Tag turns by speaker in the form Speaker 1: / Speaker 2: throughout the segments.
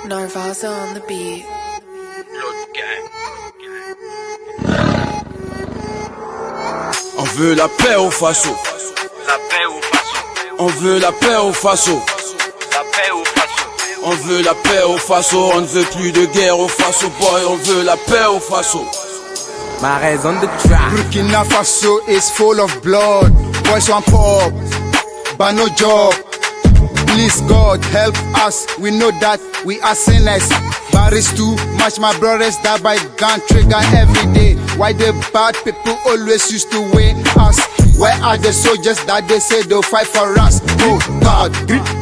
Speaker 1: Narvaza on the beat.
Speaker 2: On veut la paix au Faso.
Speaker 3: La paix au Faso.
Speaker 2: On veut la paix au Faso.
Speaker 3: La paix au Faso.
Speaker 2: On veut la paix au Faso. On ne veut plus de guerre au Faso, boy. On veut la paix au Faso.
Speaker 4: Marais on the track.
Speaker 5: Burkina Faso is full of blood. Boys want pop, but no job. Please God help us. We know that we are sinners. But it's too much. My brothers die by gun trigger every day. Why the bad people always used to win us? Where are the soldiers that they say they'll fight for us? Oh God,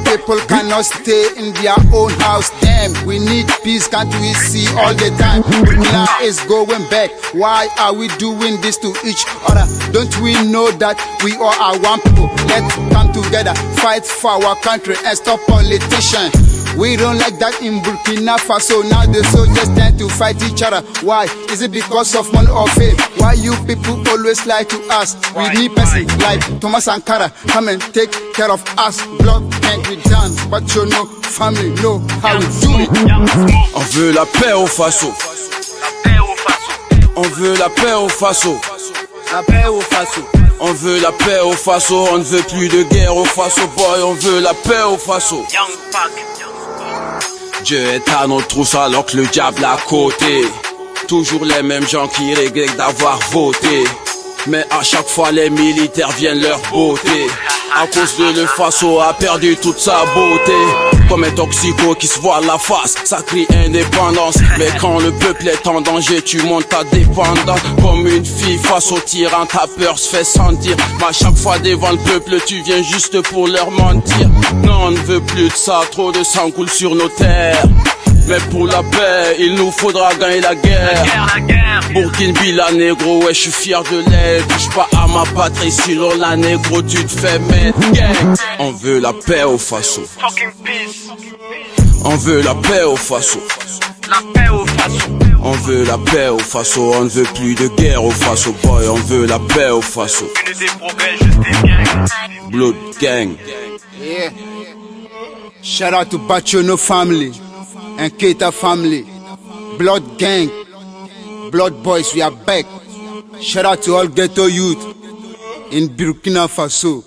Speaker 5: people cannot stay in their own house. Damn, we need peace, can't we see all the time? Burkina is going back. Why are we doing this to each other? Don't we know that we all are one people? Let's come together, fight for our country and stop politicians. We don't like that in Burkina Faso. Now the soldiers tend to fight each other. Why? Is it because of money or fame? Why you people always lie to us? We need person like Thomas Sankara come and take care of us. Blood can't be done, but you know family know how we do it.
Speaker 2: On veut la paix au Faso.
Speaker 3: La paix au Faso.
Speaker 2: On veut la paix au Faso.
Speaker 4: La paix au Faso.
Speaker 2: On veut la paix au Faso. On ne veut plus de guerre au Faso, boy. On veut la paix au Faso.
Speaker 3: Young Pac.
Speaker 2: Dieu est à notre trousse alors que le diable à côté. Toujours les mêmes gens qui regrettent d'avoir voté. Mais à chaque fois les militaires viennent leur beauté. À cause de le Faso a perdu toute sa beauté. Comme un toxico qui se voit la face, ça crie indépendance. Mais quand le peuple est en danger, tu montes ta dépendance. Comme une fille face au tyran, ta peur se fait sentir. Mais à chaque fois devant le peuple, tu viens juste pour leur mentir. Non, on ne veut plus de ça, trop de sang coule sur nos terres. Mais pour la paix, il nous faudra gagner la guerre.
Speaker 3: La guerre.
Speaker 2: Burkina négro, ouais, je suis fier de l'être. Touche pas à ma patrie, sinon la négro, tu te fais mettre gang. On veut la paix au Faso.
Speaker 3: Fucking peace.
Speaker 2: On veut la paix au Faso.
Speaker 3: La paix au Faso.
Speaker 2: On veut la paix au Faso. On ne veut plus de guerre au Faso, boy. On veut la paix au Faso.
Speaker 3: Unité progrès, juste des gangs.
Speaker 2: Blood gang.
Speaker 5: Yeah. Shout out to Bachono family and Keita family. Blood gang. Blood boys, we are back. Shout out to all ghetto youth in Burkina Faso.